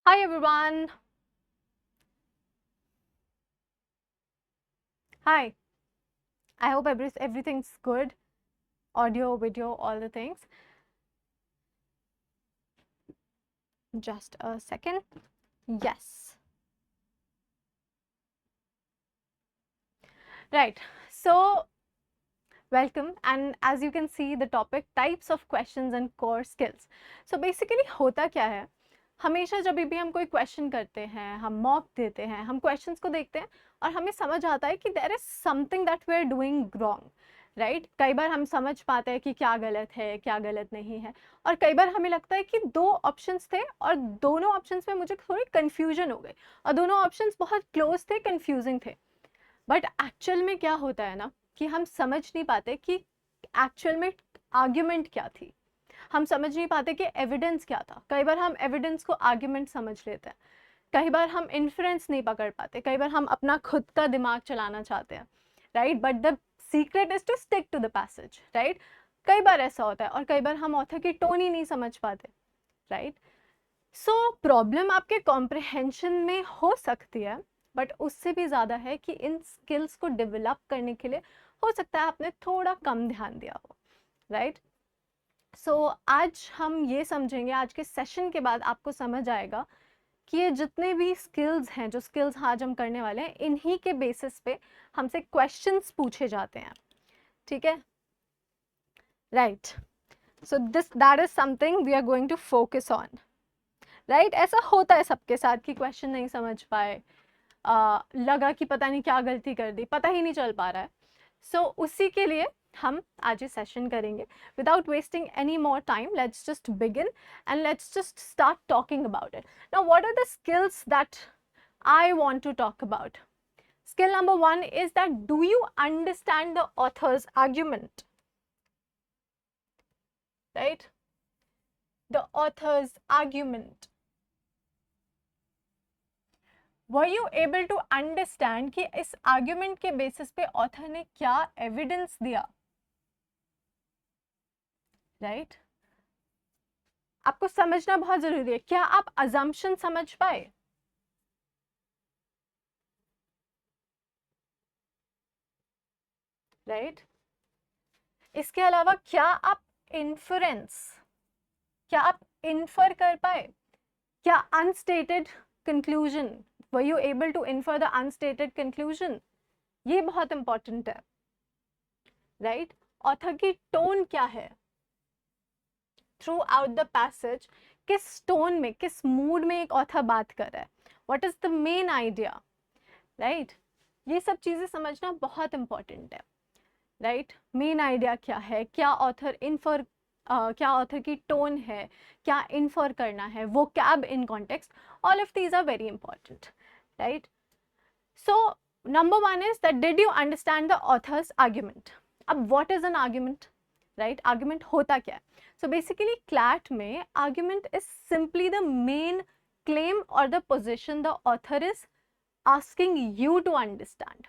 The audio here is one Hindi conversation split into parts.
Hi everyone. Hi. I hope everything's good. Audio, video, all the things. Just a second. Yes. Right. So, welcome. And as you can see, the topic types of questions and core skills. So basically होता क्या है? हमेशा जब भी हम कोई क्वेश्चन करते हैं, हम मॉक देते हैं, हम क्वेश्चंस को देखते हैं और हमें समझ आता है कि there is something that we are doing wrong, right? कई बार हम समझ पाते हैं कि क्या गलत है, क्या गलत नहीं है, और कई बार हमें लगता है कि दो ऑप्शंस थे और दोनों ऑप्शंस में मुझे थोड़ी कंफ्यूजन हो गई और दोनों ऑप्शंस बहुत क्लोज थे, कंफ्यूजिंग थे। बट एक्चुअल में क्या होता है ना कि हम समझ नहीं पाते कि एक्चुअल में आर्ग्यूमेंट क्या थी, हम समझ नहीं पाते कि एविडेंस क्या था। कई बार हम एविडेंस को आर्ग्यूमेंट समझ लेते हैं, कई बार हम इन्फ्रेंस नहीं पकड़ पाते, कई बार हम अपना खुद का दिमाग चलाना चाहते हैं, right? But the secret is to stick to the passage, right? कई बार ऐसा होता है और कई बार हम ऑथर की टोन ही नहीं समझ पाते, राइट? सो प्रॉब्लम आपके कॉम्प्रिहेंशन में हो सकती है, बट उससे भी ज़्यादा है कि इन स्किल्स को डेवलप करने के लिए हो सकता है आपने थोड़ा कम ध्यान दिया हो, राइट? सो आज हम ये समझेंगे, आज के सेशन के बाद आपको समझ आएगा कि ये जितने भी स्किल्स हैं, जो स्किल्स आज हम करने वाले हैं, इन्हीं के बेसिस पे हमसे क्वेश्चंस पूछे जाते हैं, ठीक है? Right. So this that is something we are going to focus on, right? ऐसा होता है सबके साथ कि क्वेश्चन नहीं समझ पाए, लगा कि पता नहीं क्या गलती कर दी, पता ही नहीं चल पा रहा है। सो उसी के लिए हम आज ये सेशन करेंगे। Without wasting any more time, let's just begin and let's just start talking about it. Now what are the skills that I want to talk about? Skill number one is that do you understand the author's argument? Right? The author's argument. Were you able to understand कि इस argument के basis पे author ने क्या evidence दिया? Right? आपको समझना बहुत जरूरी है। क्या आप assumption समझ पाए? Right? इसके अलावा क्या आप inference, क्या आप infer कर पाए? क्या unstated conclusion, were you able to infer the unstated conclusion? ये बहुत इंपॉर्टेंट है, राइट? ऑथर की टोन क्या है थ्रू आउट द पैसेज? किस टोन में, किस मूड में एक ऑथर बात कर रहा है? What is the main idea, right? ये सब चीजें समझना बहुत इंपॉर्टेंट है, राइट? मेन आइडिया क्या है, क्या ऑथर इन्फर, क्या ऑथर की टोन है, क्या इन्फर करना है, वो कैब in context, all of these are very important, right? So number one is that did you understand the author's argument? अब what is an argument, right? Argument होता क्या है? सो बेसिकली क्लैट में argument is simply the main claim or the position the author is asking you to understand,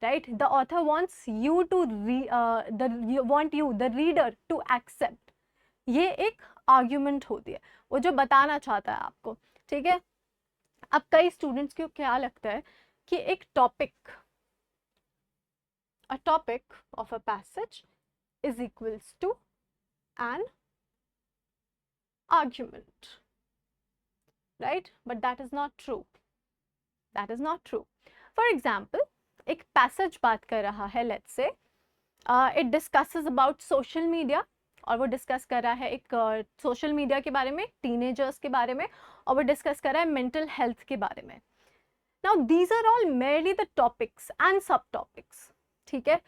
right? The author wants you to the reader to accept. ये एक आर्ग्यूमेंट होती है, वो जो बताना चाहता है आपको, ठीक है? अब कई स्टूडेंट्स को क्या लगता है कि एक topic, a topic of a passage is equals to an argument, right? But that is not true. That is not true. For example, एक passage बात कर रहा है, let's say it discusses about social media, और वो डिस्कस कर रहा है एक सोशल मीडिया के बारे में, टीनेजर्स के बारे में, और वो डिस्कस कर रहा है मेंटल हेल्थ के बारे में। Now these are all merely the topics and sub topics, ठीक है?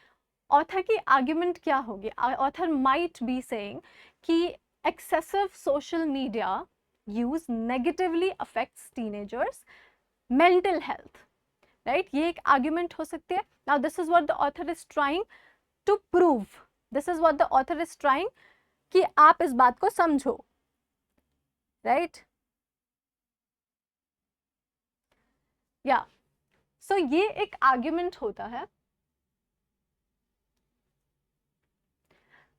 ऑथर की आर्ग्यूमेंट क्या होगी? ऑथर माइट बी सेइंग कि excessive social media use negatively affects teenagers mental health, right? ये एक आर्ग्यूमेंट हो सकती है। Now this is what the author is trying to prove, this is what the author is trying कि आप इस बात को समझो, राइट? या सो ये एक आर्ग्यूमेंट होता है।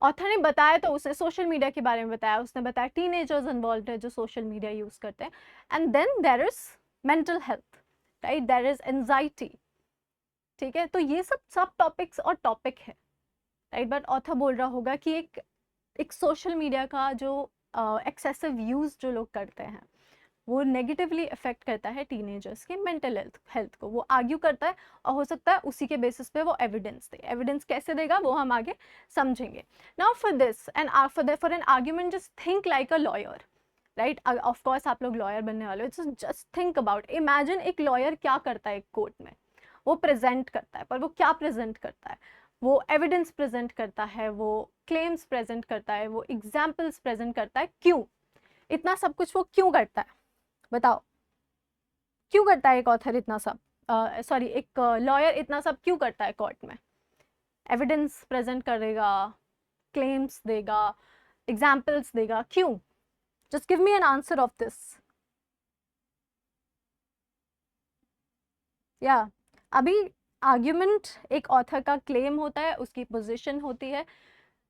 ऑथर ने बताया तो उसने सोशल मीडिया के बारे में बताया, उसने बताया टीनेजर्स इन्वॉल्व है जो सोशल मीडिया यूज करते हैं, and then there is mental health, right, there is anxiety, ठीक है। तो ये सब सब टॉपिक्स और टॉपिक है, राइट। बट ऑथर बोल रहा होगा कि एक सोशल मीडिया का जो एक्सेसिव यूज जो लोग करते हैं वो नेगेटिवली अफेक्ट करता है टीनेजर्स के मेंटल हेल्थ को। वो आर्ग्यू करता है और हो सकता है उसी के बेसिस पे वो एविडेंस दे। एविडेंस कैसे देगा वो हम आगे समझेंगे। Now for this and for an argument just think like a lawyer, right. Of course आप लोग लॉयर बनने वाले हो, जस्ट थिंक अबाउट, इमेजिन एक लॉयर क्या करता है एक कोर्ट में। वो प्रेजेंट करता है, पर वो क्या प्रेजेंट करता है? वो एविडेंस प्रेजेंट करता है, वो क्लेम्स प्रेजेंट करता है, वो एग्जाम्पल्स प्रेजेंट करता है। क्यों इतना सब कुछ वो क्यों करता है बताओ? क्यों करता है एक ऑथर इतना सब, सॉरी एक लॉयर इतना सब क्यों करता है कोर्ट में? एविडेंस प्रेजेंट करेगा, क्लेम्स देगा, एग्जाम्पल्स देगा, क्यों? Just give me an answer of this. या अभी आर्ग्यूमेंट एक ऑथर का क्लेम होता है, उसकी पोजीशन होती है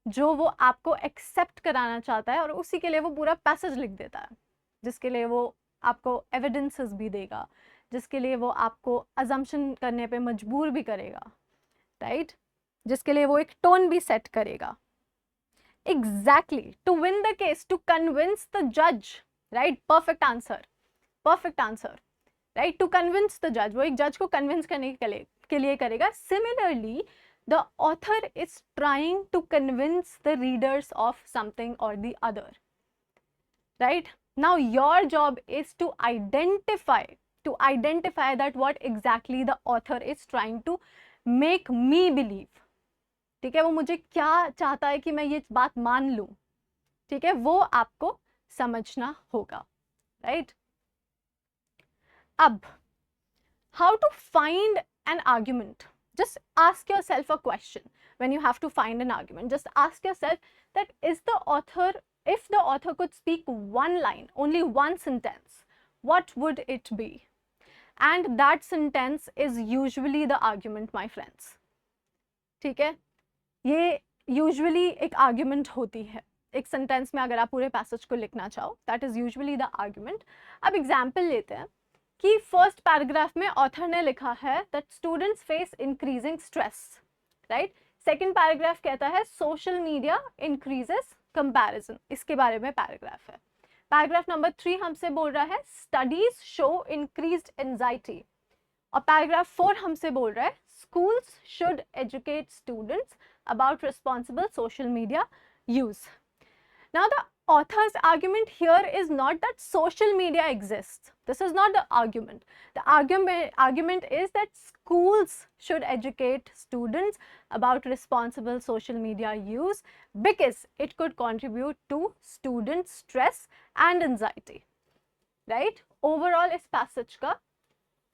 जो वो आपको एक्सेप्ट कराना चाहता है, और उसी के लिए वो पूरा पैसेज लिख देता है, जिसके लिए वो आपको एविडेंसेस भी देगा, जिसके लिए वो आपको अजम्पशन करने पे मजबूर भी करेगा, राइट, जिसके लिए वो एक टोन भी सेट करेगा। Exactly, to win the case, to convince the जज, right, perfect answer, perfect answer, right, to convince the जज, वो एक जज को कन्विंस करने के लिए करेगा। Similarly the author is trying to convince the readers of something or the other, right? Now your job is to identify that what exactly the author is trying to make me believe, ठीक है। वो मुझे क्या चाहता है कि मैं ये बात मान लूं, ठीक है, वो आपको समझना होगा, राइट। अब how to find an argument, just ask yourself a question when you have to find an argument. Just ask yourself that if the author could speak one line, only one sentence, what would it be? And that sentence is usually the argument, my friends, ठीक है। ये यूजुअली एक आर्ग्यूमेंट होती है एक सेंटेंस में, अगर आप पूरे पैसेज को लिखना चाहो, that is usually the argument. अब एग्जाम्पल लेते हैं कि फर्स्ट पैराग्राफ में ऑथर ने लिखा है that students face increasing stress, right. Second paragraph कहता है सोशल मीडिया इंक्रीजेस कंपैरिजन, इसके बारे में पैराग्राफ है। पैराग्राफ नंबर 3 हमसे बोल रहा है स्टडीज शो इंक्रीज्ड एंजाइटी, और पैराग्राफ 4 हमसे बोल रहा है schools should educate students about responsible social media use. Now the author's argument here is not that social media exists. This is not the argument. The argument is that schools should educate students about responsible social media use because it could contribute to students' stress and anxiety. Right? Overall इस passage का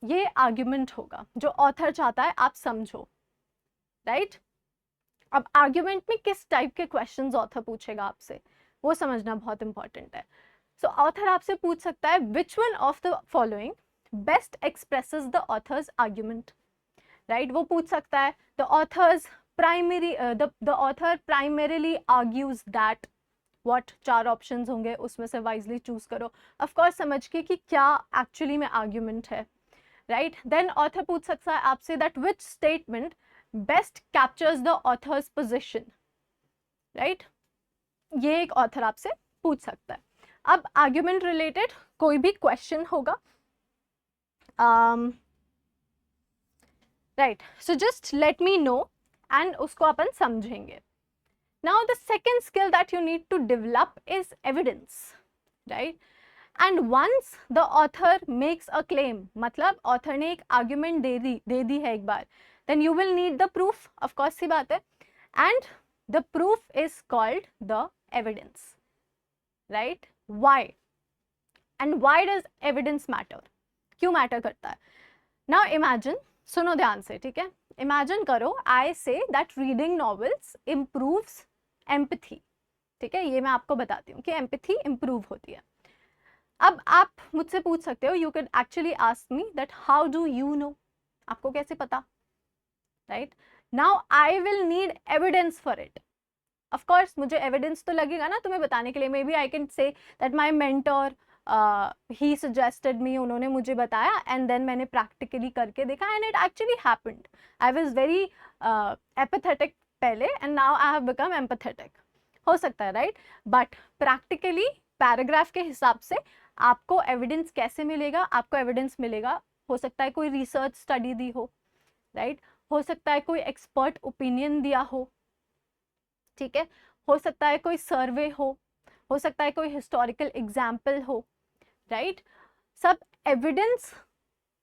ये आर्ग्यूमेंट होगा जो ऑथर चाहता है आप समझो, राइट। अब आर्ग्यूमेंट में किस टाइप के क्वेश्चंस ऑथर पूछेगा आपसे वो समझना बहुत इंपॉर्टेंट है। सो ऑथर आपसे पूछ सकता है which one of the following best expresses the author's argument, right. वो पूछ सकता है the author primarily argues that what, 4 options होंगे उसमें से वाइजली चूज करो, ऑफ कोर्स समझ के कि क्या एक्चुअली में आर्ग्यूमेंट है, राइट। देन ऑथर पूछ सकता है आपसे that which statement best captures the author's position, right. ये एक ऑथर आपसे पूछ सकता है। अब आर्ग्यूमेंट रिलेटेड कोई भी क्वेश्चन होगा, right, so just let me know and उसको अपन समझेंगे। Now the second skill that you need to develop is evidence, right. And once the author makes a claim, मतलब ऑथर ने एक आर्ग्यूमेंट दे दी है एक बार, then you will need the proof, of course सी बात है, and the proof is called the evidence, right. Why and why does evidence matter, क्यों मैटर करता है? नाउ इमेजिन, सुनो ध्यान से, ठीक है। इमेजिन करो I say that reading novels improves empathy, ठीक है, ये मैं आपको बताती हूँ कि एम्पैथी इम्प्रूव होती है। अब आप मुझसे पूछ सकते हो, you can actually ask me that how do you know, आपको कैसे पता, right. Now I will need evidence for it, of course मुझे एविडेंस तो लगेगा ना तुम्हें बताने के लिए, maybe I can say that my mentor he suggested me, उन्होंने मुझे बताया एंड देन मैंने प्रैक्टिकली करके देखा and it actually happened. I was very apathetic पहले and now I have become empathetic. हो सकता है राइट, बट प्रैक्टिकली पैराग्राफ के हिसाब से आपको एविडेंस कैसे मिलेगा? आपको एविडेंस मिलेगा, हो सकता है कोई रिसर्च स्टडी दी हो, राइट, हो सकता है कोई एक्सपर्ट ओपिनियन दिया हो, ठीक है, हो सकता है कोई सर्वे हो सकता है कोई हिस्टोरिकल एग्जाम्पल हो, राइट. सब evidence,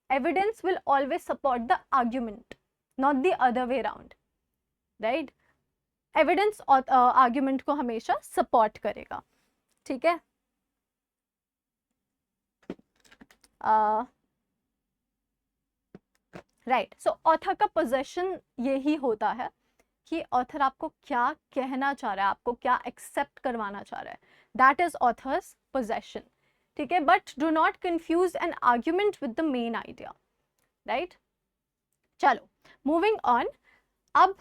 evidence will always support the argument, not the other way around, right. Evidence argument को हमेशा सपोर्ट करेगा, ठीक है. राइट, सो ऑथर का पोजेशन यही होता है कि ऑथर आपको क्या कहना चाह रहा है, आपको क्या एक्सेप्ट करवाना चाह रहा है, दैट इज ऑथर्स पोजेशन, ठीक है. But do not confuse an argument with the main idea, right. चलो मूविंग ऑन, अब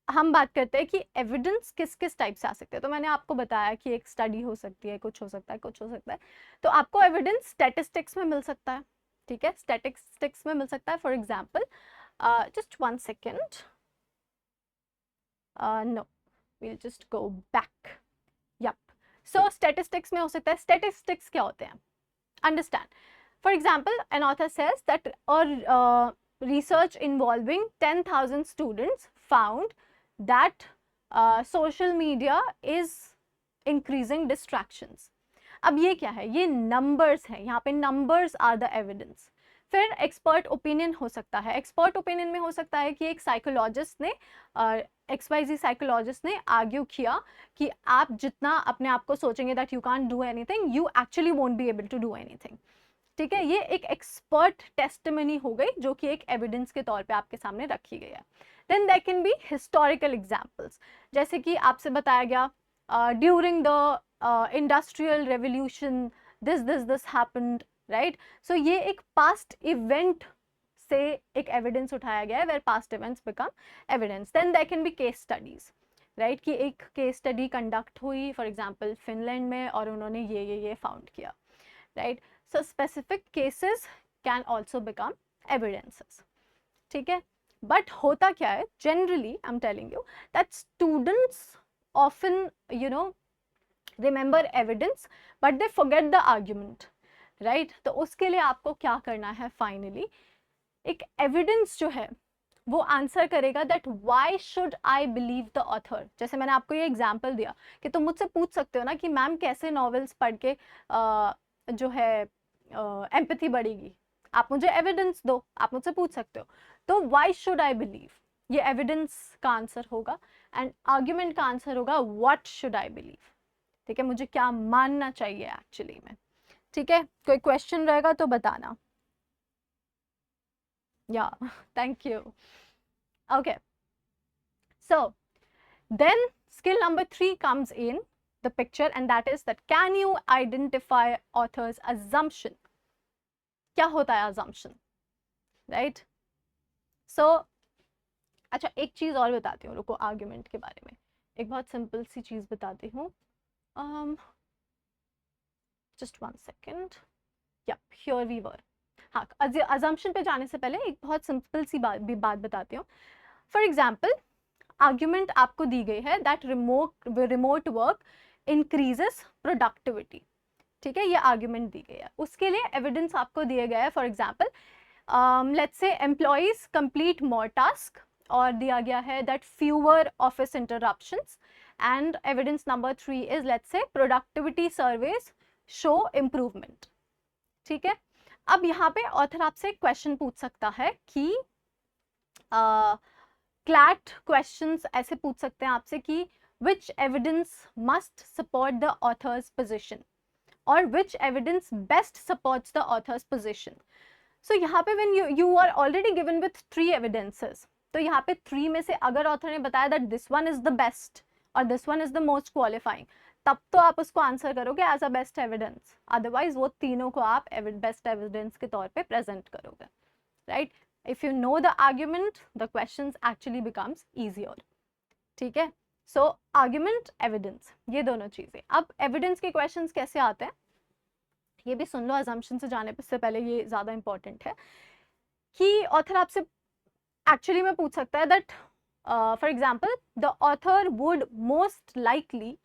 हम बात करते हैं कि एविडेंस किस किस टाइप से आ सकते हैं. तो मैंने आपको बताया कि एक स्टडी हो सकती है, कुछ हो सकता है, कुछ हो सकता है. तो आपको एविडेंस स्टैटिस्टिक्स में मिल सकता है, ठीक है, स्टैटिस्टिक्स में मिल सकता है. For example, just 1 second, no, we'll just go back. Yep. So statistics में हो सकता है. Statistics क्या होते हैं? Understand. For example, an author says that research involving 10,000 students found that social media is increasing distractions. अब ये क्या है? ये numbers है, यहाँ पे numbers are the evidence. फिर एक्सपर्ट ओपिनियन हो सकता है. एक्सपर्ट ओपिनियन में हो सकता है कि एक साइकोलॉजिस्ट ने, XYZ साइकोलॉजिस्ट ने आर्ग्यू किया कि आप जितना अपने आप को सोचेंगे that you can't do anything, you actually won't be able to do anything, ठीक है. ये एक एक्सपर्ट टेस्टिमनी हो गई जो कि एक एविडेंस के तौर पे आपके सामने रखी गई है. Then there can be historical examples, जैसे कि आपसे बताया गया during the industrial revolution this happened, right. So ये एक पास्ट इवेंट से एक एविडेंस उठाया गया है, where past events become evidence. Then there can be case studies, right, कि एक केस स्टडी कंडक्ट हुई फॉर एग्जांपल फिनलैंड में और उन्होंने ये फाउंड किया, right. So specific cases can also become evidences, ठीक है. बट होता क्या है, generally I am telling you that students often remember evidence but they forget the argument, right. तो उसके लिए आपको क्या करना है, फाइनली एक एविडेंस जो है वो आंसर करेगा that why should I believe the author. जैसे मैंने आपको ये एग्जांपल दिया कि तुम मुझसे पूछ सकते हो ना कि मैम कैसे नॉवेल्स पढ़ के जो है एम्पैथी बढ़ेगी. आप मुझे एविडेंस दो, आप मुझसे पूछ सकते हो. तो व्हाई शुड आई बिलीव, ये एविडेंस का आंसर होगा एंड आर्ग्यूमेंट का आंसर होगा व्हाट शुड आई बिलीव, ठीक है, मुझे क्या मानना चाहिए एक्चुअली में, ठीक है. कोई क्वेश्चन रहेगा तो बताना. Yeah, thank you. Okay, so then skill number 3 comes in the picture and that is that can you identify author's assumption. क्या होता है assumption, right? So अच्छा एक चीज और बताती हूँ, रुको, आर्ग्यूमेंट के बारे में एक बहुत सिंपल सी चीज बताती हूँ. just 1 second. Yep, here we were. हाँ, अजम्पशन पे जाने से पहले एक बहुत सिंपल सी बात बताती हूँ. फॉर एग्जाम्पल, आर्ग्यूमेंट आपको दी गई है that remote work increases productivity, ठीक है, ये आर्ग्यूमेंट दी गई है. उसके लिए एविडेंस आपको दिया गया है. For example, let's say employees complete more task, और दिया गया है that fewer office interruptions. And evidence number 3 is let's say productivity surveys show improvement, ठीक है. अब यहाँ पे ऑथर आपसे एक क्वेश्चन पूछ सकता है कि क्लैट क्वेश्चंस ऐसे पूछ सकते हैं आपसे कि which evidence must support the author's position और which evidence best supports the author's position. So यहाँ पे when you are already given with 3 evidences, तो यहाँ पे 3 में से अगर ऑथर ने बताया that this one is the best और this one is the most qualifying, तब तो आप उसको आंसर करोगे as a best evidence. Otherwise वो तीनों को आप बेस्ट एविडेंस के तौर पे प्रेजेंट करोगे, right. If you know the argument, the questions actually becomes easier, ठीक है. सो आर्ग्यूमेंट, एविडेंस, ये दोनों चीजें। अब एविडेंस के क्वेश्चंस कैसे आते हैं ये भी सुन लो, अजम्पशन से जाने से पहले ये ज्यादा इंपॉर्टेंट है कि ऑथर आपसे एक्चुअली में पूछ सकता है that for example the author would most likely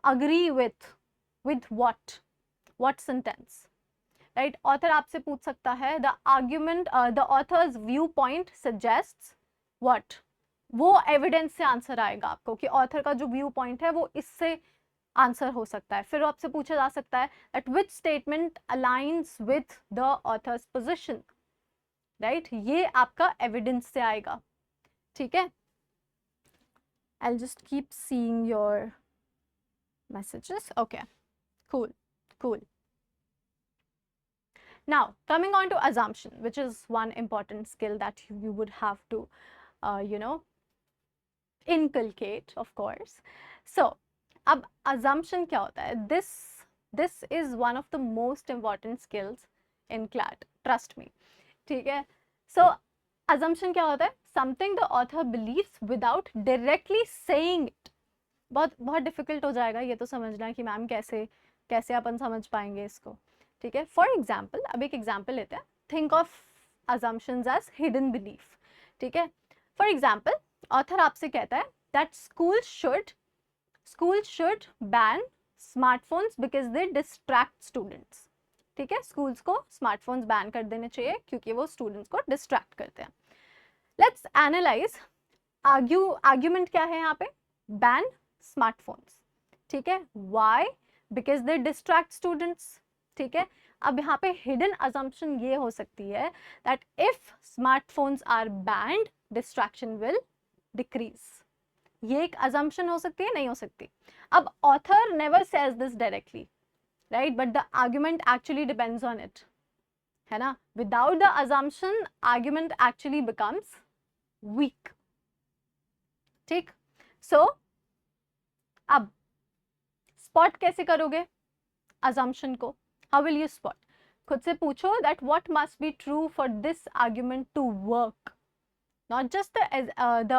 agree with what sentence, right. Author आपसे पूछ सकता है the argument, the author's view point suggests what, वो एविडेंस से आंसर आएगा आपको कि ऑथर का जो व्यू पॉइंट है वो इससे आंसर हो सकता है। फिर आपसे पूछा जा सकता है that which statement aligns with the author's position, right, ये आपका एविडेंस से आएगा, ठीक है। I'll just keep seeing your messages. Okay, cool. Now coming on to assumption, which is one important skill that you would have to inculcate, of course. So अब assumption क्या होता है? This is one of the most important skills in CLAT, trust me, ठीक है। So assumption क्या होता है? Something the author believes without directly saying it. बहुत डिफिकल्ट हो जाएगा ये तो समझना कि मैम कैसे अपन समझ पाएंगे इसको, ठीक है। फॉर एग्जाम्पल, अब एक एग्जाम्पल लेते हैं, think of assumptions as hidden belief, ठीक है। फॉर एग्जाम्पल ऑथर आपसे कहता है that school should ban smartphones because they distract students, ठीक है। स्कूल्स को स्मार्टफोन्स बैन कर देने चाहिए क्योंकि वो स्टूडेंट्स को डिस्ट्रैक्ट करते हैं। लेट्स एनालाइज आर्ग्यूमेंट क्या है यहाँ पे, बैन स्मार्टफोन्स, ठीक है। Why, because they distract students, ठीक है। अब यहाँ पे हिडन अजम्पशन ये हो सकती है that if smartphones are banned distraction will decrease, ये एक अजम्पशन हो सकती है, नहीं हो सकती। अब author never says this directly, right, but the argument actually depends on it, है ना। Without the assumption argument actually becomes week, ठीक। सो अब स्पॉट कैसे करोगे assumption को, how will you spot? खुद से पूछो that what must be true for this argument to work, not just the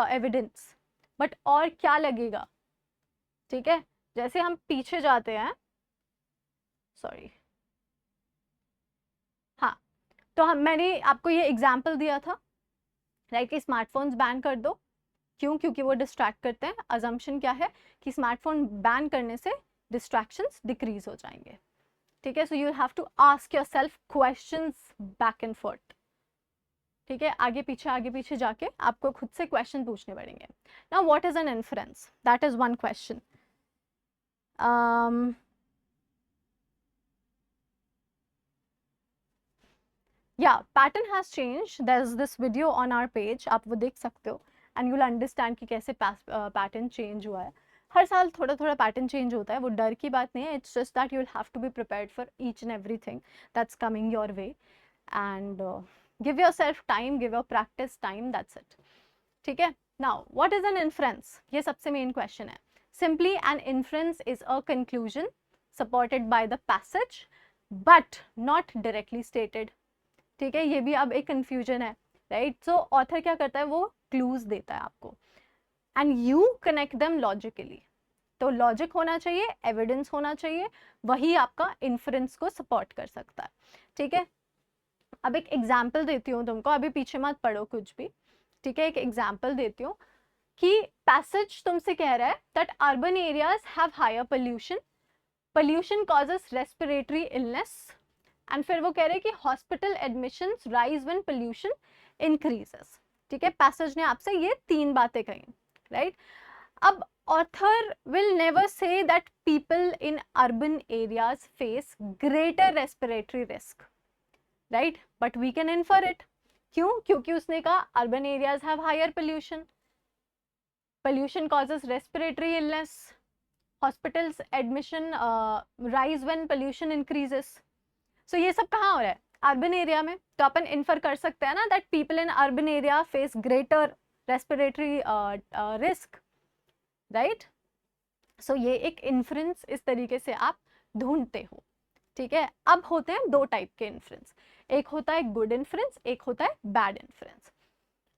evidence, but और क्या लगेगा, ठीक है। जैसे हम पीछे जाते हैं, सॉरी, हाँ, तो मैंने आपको ये एग्जाम्पल दिया था, राइट, कि स्मार्टफोन्स बैन कर दो, क्यों, क्योंकि वो डिस्ट्रैक्ट करते हैं। अजम्पशन क्या है कि स्मार्टफोन बैन करने से डिस्ट्रैक्शंस डिक्रीज हो जाएंगे, ठीक है। So you have to ask yourself questions back and forth, ठीक है। आगे पीछे जाके आपको खुद से क्वेश्चन पूछने पड़ेंगे। Now what is an inference, that is one question. या pattern has change, there is this video on our page, आप वो देख सकते हो एंड यू विल अंडरस्टैंड कि कैसे पैटर्न चेंज हुआ है। हर साल थोड़ा थोड़ा पैटर्न चेंज होता है, वो डर की बात नहीं है, it's just that you will have to be prepared for each and everything that's coming your way and give yourself time, give your practice time, that's it, ठीक है। Now what is an inference, ये सबसे मेन क्वेश्चन है। Simply an inference is a conclusion supported by the passage but not directly stated, ठीक है। ये भी अब एक कंफ्यूजन है, राइट। सो ऑथर क्या करता है, वो क्लूज देता है आपको and you connect them logically. तो लॉजिक होना चाहिए, एविडेंस होना चाहिए, वही आपका इन्फ्रेंस को सपोर्ट कर सकता है, ठीक है। अब एक एग्जाम्पल देती हूँ तुमको, अभी पीछे मत पढ़ो कुछ भी, ठीक है। एक एग्जाम्पल देती हूँ कि पैसेज तुमसे कह रहा है that urban areas have higher pollution causes respiratory illness, and फिर वो कह रहे हैं कि hospital admissions rise when pollution increases, ठीक है। पैसेज ने आपसे ये 3 बातें कही, राइट। अब author will never say that people in urban areas face greater respiratory risk, right, but we can infer it, क्यों, क्योंकि उसने कहा urban areas have higher pollution causes respiratory illness, hospitals admission rise when pollution increases. So ये सब कहाँ हो रहा है, अर्बन एरिया में, तो अपन इन्फर कर सकते हैं ना that people in urban area face greater respiratory risk, right. So ये एक इन्फ्रेंस इस तरीके से आप ढूंढते हो, ठीक है। अब होते हैं 2 टाइप के इन्फ्रेंस, एक होता है गुड इन्फ्रेंस, एक होता है बैड इन्फ्रेंस।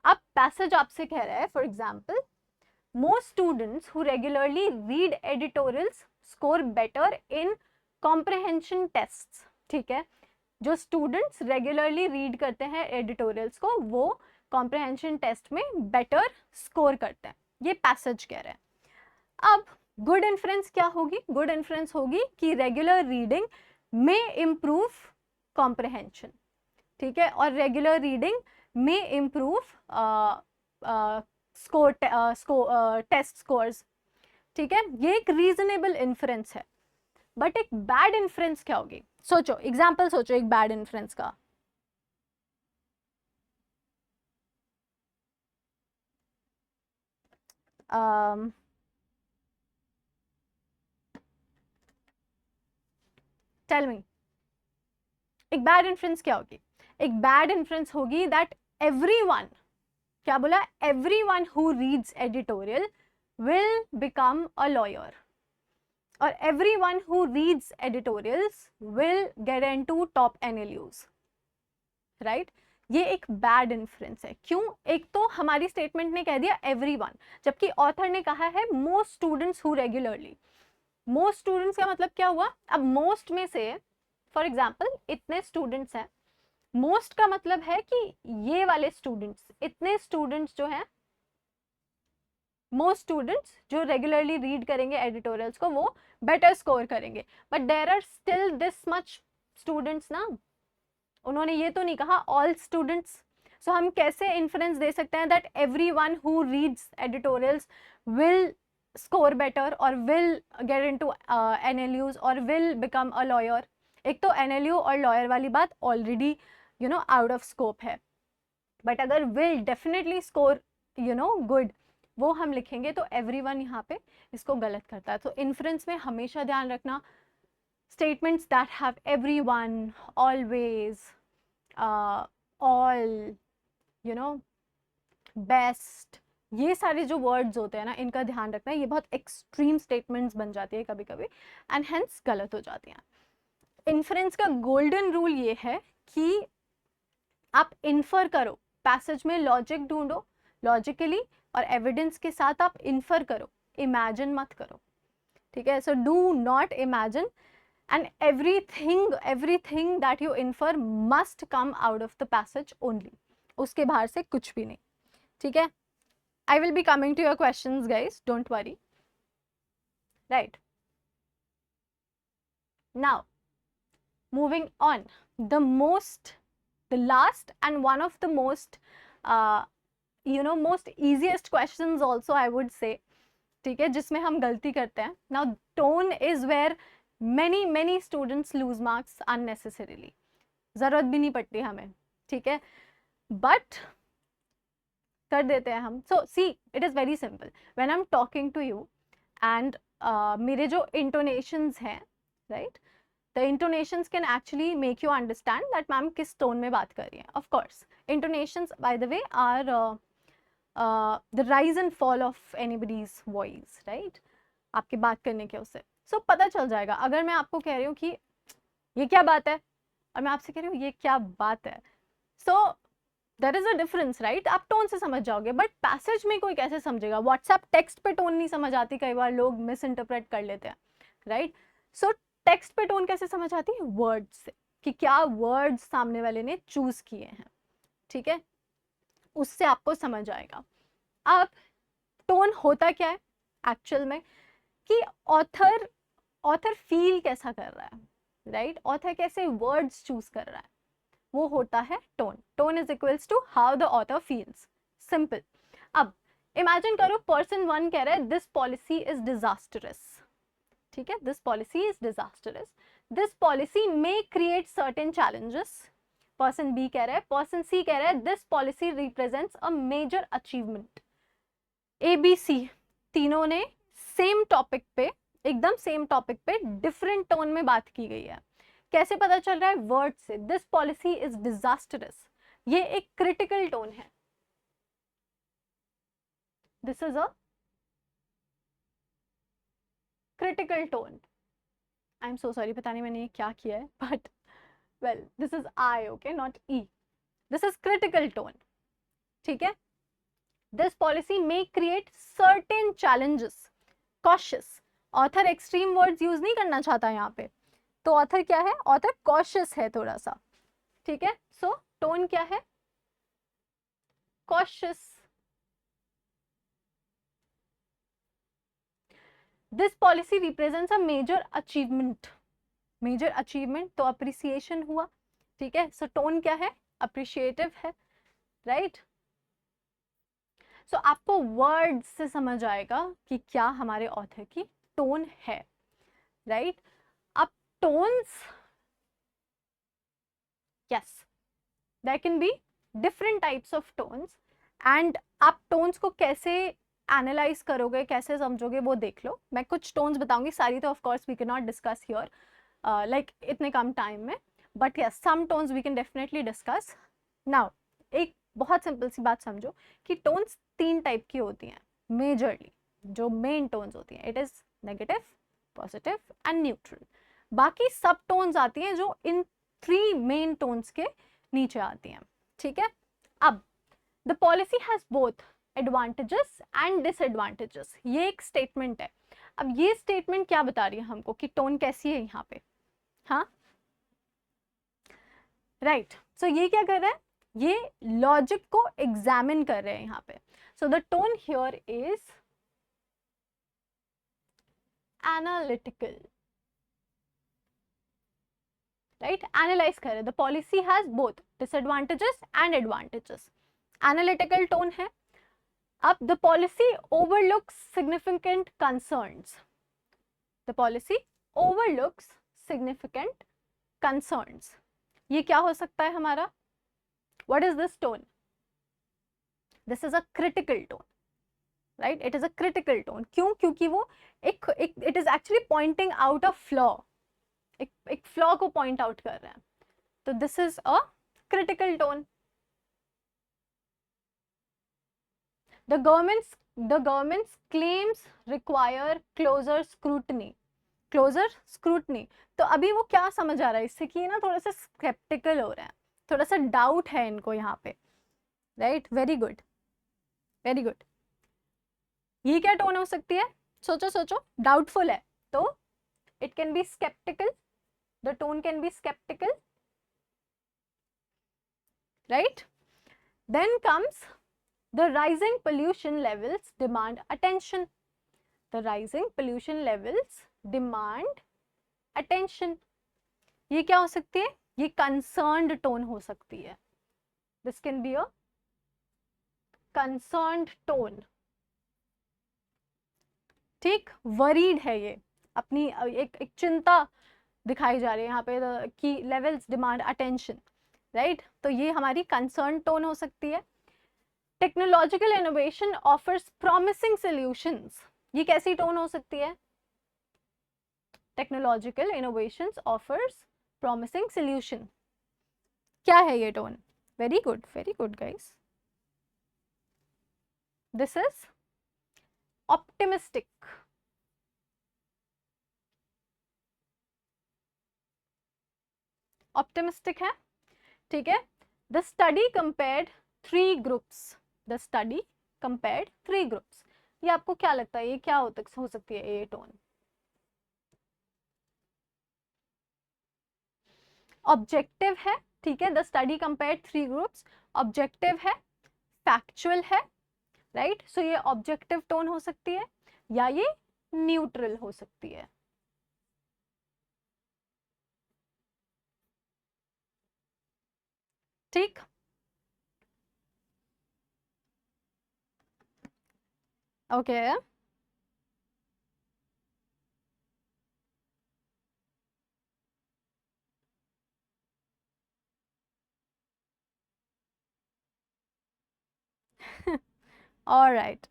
अब पैसेज आपसे कह रहा है for example most students who regularly read editorials score better in comprehension tests. ठीक है, जो स्टूडेंट्स रेगुलरली रीड करते हैं एडिटोरियल्स को वो कॉम्प्रिहेंशन टेस्ट में बेटर स्कोर करते हैं, ये पैसेज कह रहे हैं। अब गुड इन्फ्रेंस क्या होगी? गुड इन्फ्रेंस होगी कि रेगुलर रीडिंग में इम्प्रूव कॉम्प्रिहेंशन, ठीक है, और रेगुलर रीडिंग में इम्प्रूव टेस्ट स्कोर्स, ठीक है, ये एक रीजनेबल इन्फ्रेंस है। बट एक बैड इन्फ्रेंस क्या होगी? सोचो, एग्जाम्पल सोचो एक बैड इन्फ्रेंस का। टेल मी, एक बैड इन्फ्रेंस क्या होगी? एक बैड इन्फ्रेंस होगी दैट एवरीवन, क्या बोला? Everyone who reads editorial will become a lawyer, और everyone who reads editorials will get into top NLUs, right? ये एक बैड इन्फ्रेंस है। क्यों? एक तो हमारी स्टेटमेंट ने कह दिया everyone, जबकि ऑथर ने कहा है most students who regularly। most students का मतलब क्या हुआ? अब most में से फॉर एग्जाम्पल इतने स्टूडेंट्स हैं, most का मतलब है कि ये वाले स्टूडेंट्स, इतने स्टूडेंट्स जो हैं, मोस्ट स्टूडेंट्स जो रेगुलरली रीड करेंगे एडिटोरियल्स को वो बेटर स्कोर करेंगे। But there are still this much students ना, उन्होंने ये तो नहीं कहा ऑल स्टूडेंट्स। सो हम कैसे इन्फ्रेंस दे सकते हैं that everyone who reads editorials will score better और विल गेट इनटू NLUs और विल बिकम अ लॉयर? एक तो NLU और लॉयर वाली बात ऑलरेडी आउट ऑफ स्कोप है, बट अगर विल डेफिनेटली स्कोर गुड वो हम लिखेंगे तो एवरीवन यहाँ पे इसको गलत करता है। तो इन्फ्रेंस में हमेशा ध्यान रखना statements that have everyone, always, all, best, ये सारे जो वर्ड्स होते हैं ना इनका ध्यान रखना। ये बहुत एक्सट्रीम स्टेटमेंट्स बन जाती है कभी कभी एंड हेंस गलत हो जाती हैं। इन्फ्रेंस का गोल्डन रूल ये है कि आप इन्फर करो, पैसेज में लॉजिक ढूंढो, लॉजिकली और एविडेंस के साथ आप इन्फर करो, इमेजिन मत करो, ठीक है? So do not imagine and everything that you infer must come out of the passage only, उसके बाहर से कुछ भी नहीं, ठीक है? I will be coming to your questions guys, don't worry, right? Now moving on, the last and one of the most most easiest questions also I would say, ठीक है, जिसमें हम गलती करते हैं। now tone is where many students lose marks unnecessarily, जरूरत भी नहीं पड़ती हमें, ठीक है, बट कर देते हैं हम। so see, it is very simple when I'm talking to you and मेरे जो intonations हैं, right, the intonations can actually make you understand that ma'am किस tone में बात कर रही हैं। of course intonations by the way are the rise and fall of anybody's voice, right? आपके बात करने के उससे so पता चल जाएगा। अगर मैं आपको कह रही हूँ कि ये क्या बात है और मैं आपसे कह रही हूँ ये क्या बात है, so there is a difference, right? आप टोन से समझ जाओगे, बट पैसेज में कोई कैसे समझेगा? व्हाट्सएप टेक्स्ट पे टोन नहीं समझ आती, कई बार लोग मिस इंटरप्रेट कर लेते हैं, राइट? सो टेक्स्ट पे टोन कैसे समझ आती है? वर्ड्स से, कि क्या वर्ड्स सामने वाले ने चूज किए हैं, ठीक है, उससे आपको समझ आएगा। अब टोन होता क्या है एक्चुअल में, कि ऑथर फील कैसा कर रहा है, राइट? ऑथर कैसे वर्ड्स चूज कर रहा है, वो होता है tone. Tone is equals to how the author feels, simple. अब इमेजिन करो पर्सन 1 कह रहा है दिस पॉलिसी इज डिजास्टरस, ठीक है, this policy is disastrous, this policy may create certain challenges. Person B कह रहा है, पर्सन सी कह रहा है this policy represents a major achievement. A B C तीनों ने सेम टॉपिक पे, एकदम सेम टॉपिक पे डिफरेंट टोन में बात की गई है। कैसे पता चल रहा है? वर्ड से। दिस पॉलिसी इज डिजास्टरस, ये एक क्रिटिकल टोन है, this is a critical tone. I am so sorry, पता नहीं मैंने ये क्या किया है, but well this is I, okay, not E, this is critical tone, ठीक है? This policy may create certain challenges, cautious, author extreme words use नहीं करना चाहता यहाँ पे, तो ऑथर क्या है, ऑथर कॉशियस है थोड़ा सा, ठीक है। सो टोन क्या है, cautious. This policy represents a major achievement, major achievement तो अप्रिसिएशन हुआ, ठीक है। सो टोन क्या है, अप्रिशिएटिव है, राइट। सो आपको वर्ड से समझ आएगा कि क्या हमारे ऑथर की टोन है, राइट। अब tones, yes, there can be different types of tones, and आप टोन्स को कैसे एनालाइज करोगे, कैसे समझोगे, वो देख लो। मैं कुछ टोन्स बताऊंगी, सारी तो of course we can not discuss here like इतने कम टाइम में, but yes some tones we can definitely discuss now. एक बहुत सिंपल सी बात समझो कि टोन्स 3 टाइप की होती हैं मेजरली, जो मेन टोन्स होती हैं, it is negative, positive and neutral. बाकी सब टोन्स आती हैं जो इन 3 मेन टोन्स के नीचे आती हैं, ठीक है। अब the policy has both advantages and disadvantages, ये एक स्टेटमेंट है। अब ये स्टेटमेंट क्या बता रही है हमको कि टोन कैसी है यहाँ पे, हाँ, राइट। सो ये क्या कर रहा है, ये लॉजिक को एग्जामिन कर रहे हैं यहाँ पे। So the tone here is analytical, right, analyse कर रहे हैं। The policy has both disadvantages and advantages, analytical tone है। अब the policy overlooks significant concerns, the policy overlooks significant concerns, ये क्या हो सकता है हमारा, what is this tone, this is a critical tone, right, it is a critical tone. क्यों, क्योंकि वो एक it is actually pointing out a flaw, एक फ्लॉ को पॉइंट आउट कर रहे हैं, तो this is a critical tone. The government's claims require closer scrutiny, closer scrutiny। तो अभी वो क्या समझ आ रहा है इससे कि ना थोड़ा सा स्केप्टिकल हो रहा है, थोड़ा सा डाउट है इनको यहाँ पे, right. Very good, very good. ये क्या टोन हो सकती है, सोचो सोचो, डाउटफुल है तो it can be sceptical, the tone can be sceptical, right. Then comes the rising pollution levels demand attention, the rising pollution levels demand attention। ये क्या हो सकती है, ये concerned tone हो सकती है, this can be a concerned tone, ठीक। worried है ये, अपनी एक चिंता दिखाई जा रही है यहाँ पे, कि levels demand attention, right। तो ये हमारी concerned tone हो सकती है। Technological innovation offers promising solutions, ये कैसी टोन हो सकती है, technological innovations offers promising solution, क्या है ये tone, very good guys, this is optimistic, optimistic है, ठीक है। The study compared 3 groups, the study compared 3 groups, ये आपको क्या लगता है, ये क्या हो सकती है ये टोन, ऑब्जेक्टिव है, ठीक है। The study compared 3 groups, objective है, फैक्चुअल है, राइट। सो ये ऑब्जेक्टिव टोन हो सकती है या ये न्यूट्रल हो सकती है, ठीक। Okay all right,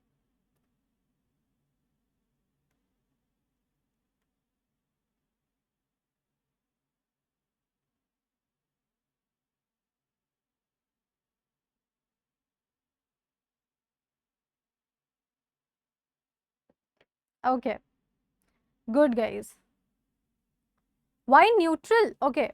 okay, good guys, why neutral, okay,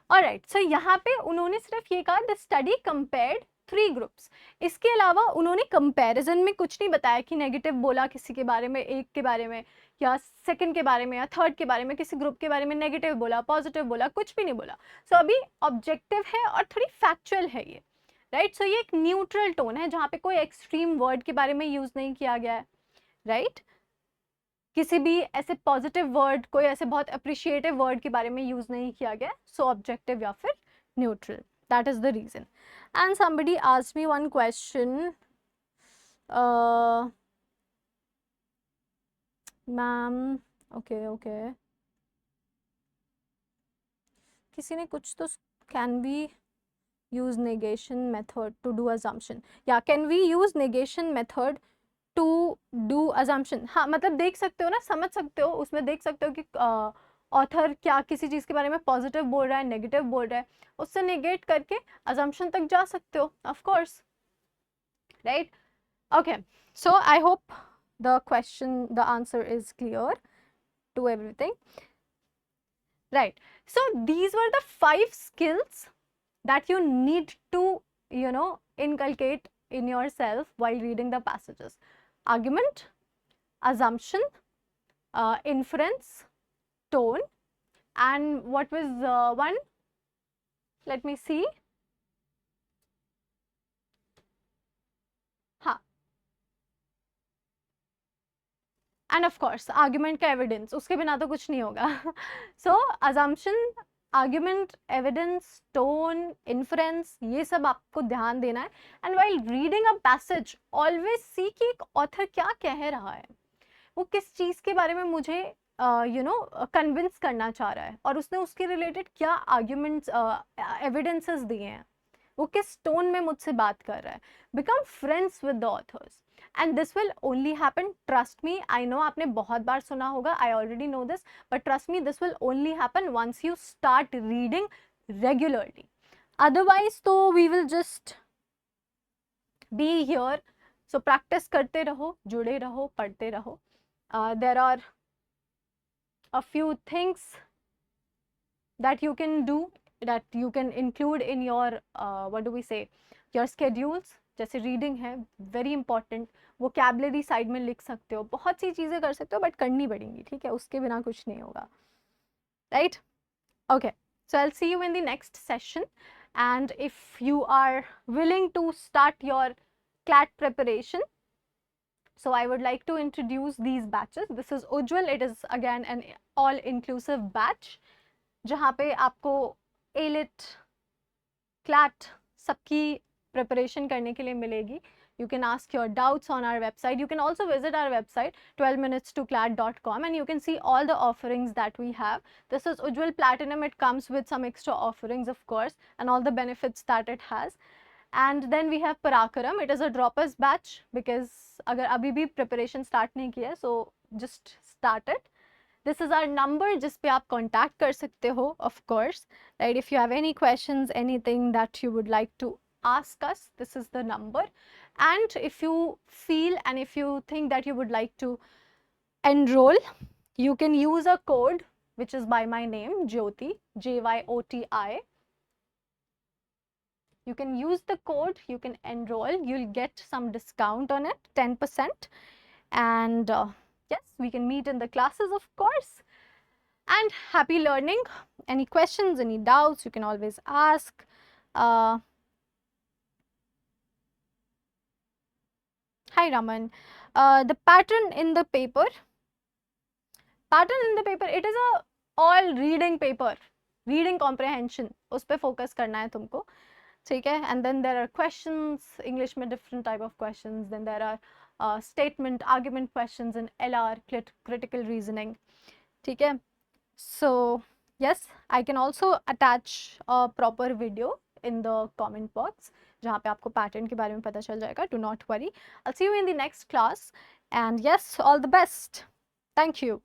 alright. So यहाँ पे उन्होंने सिर्फ ये कहा द स्टडी कंपेयर्ड 3 ग्रुप्स। इसके अलावा उन्होंने कंपैरिजन में कुछ नहीं बताया कि नेगेटिव बोला किसी के बारे में, एक के बारे में या सेकंड के बारे में या थर्ड के बारे में, किसी ग्रुप के बारे में नेगेटिव बोला, पॉजिटिव बोला, कुछ भी नहीं बोला। सो अभी ऑब्जेक्टिव है और थोड़ी फैक्चुअल है ये, राइट। सो ये एक न्यूट्रल टोन है जहाँ पे कोई एक्सट्रीम वर्ड के बारे में यूज नहीं किया गया है, राइट। किसी भी ऐसे पॉजिटिव वर्ड, कोई ऐसे बहुत अप्रिशिएटिव वर्ड के बारे में यूज नहीं किया गया। सो ऑब्जेक्टिव या फिर neutral, that is the reason. And somebody asked me one question, ma'am, okay, किसी ने कुछ तो, can we use negation method to do assumption, या can we use negation method to do assumption। हाँ, मतलब देख सकते हो ना, समझ सकते हो, उसमें देख सकते हो कि ऑथर क्या किसी चीज़ के बारे में पॉजिटिव बोल रहा है, नेगेटिव बोल रहा है, उससे नेगेट करके assumption तक जा सकते हो, of course, right? Okay, so I hope the answer is clear to everything, right? So these were the 5 skills that you need to, inculcate in yourself while reading the passages: argument, assumption, inference, tone, and what was one? Let me see. हाँ, and of course argument का evidence, उसके बिना तो कुछ नहीं होगा। So assumption, argument, evidence, tone, inference, ये सब आपको ध्यान देना है। And while reading a passage always see कि एक ऑथर क्या कह रहा है, वो किस चीज़ के बारे में मुझे कन्विंस करना चाह रहा है, और उसने उसके रिलेटेड क्या आर्ग्यूमेंट्स, एविडेंसेस दिए हैं, वो किस टोन में मुझसे बात कर रहा है। Become friends with the authors, and this will only happen, trust me, I know आपने बहुत बार सुना होगा, I already know this, but trust me, this will only happen once you start reading regularly. Otherwise तो we will just be here. So practice करते रहो, जुड़े रहो, पढ़ते रहो। There are a few things that you can do, that you can include in your what do we say, your schedules। जैसे रीडिंग है वेरी इंपॉर्टेंट, वोकैबुलरी साइड में लिख सकते हो, बहुत सी चीज़ें कर सकते हो, बट करनी पड़ेंगी, ठीक है, उसके बिना कुछ नहीं होगा, right? Okay, so I'll see you in the next session, and if you are willing to start your CLAT preparation, so I would like to introduce these batches. This is Ujjwal, it is again an all inclusive batch जहाँ पे आपको ALIT, CLAT सबकी preparation करने के लिए मिलेगी। You can ask your doubts on our website. You can also visit our website 12minutes2clat.com, and you can see all the offerings that we have. This is Ujjwal Platinum. It comes with some extra offerings, of course, and all the benefits that it has. And then we have Parakaram. It is a droppers batch, because अगर अभी भी preparation start नहीं किया, so just start it. This is our number जिस पे आप contact कर सकते हो, of course, right? If you have any questions, anything that you would like to ask us, this is the number. And if you feel and if you think that you would like to enroll, you can use a code which is by my name, Jyoti, Jyoti. You can use the code, you can enroll, you'll get some discount on it, 10%. And yes, we can meet in the classes, of course. And happy learning. Any questions, any doubts, you can always ask. Hi Raman. The pattern in the paper, it is a all reading paper, reading comprehension, उस पे focus करना है तुमको, ठीक है? And then there are questions, English में different type of questions, then there are statement, argument questions in LR, critical reasoning, ठीक है? So yes, I can also attach a proper video in the comment box जहाँ पे आपको pattern के बारे में पता चल जाएगा. Do not worry. I'll see you in the next class, and yes, all the best. Thank you.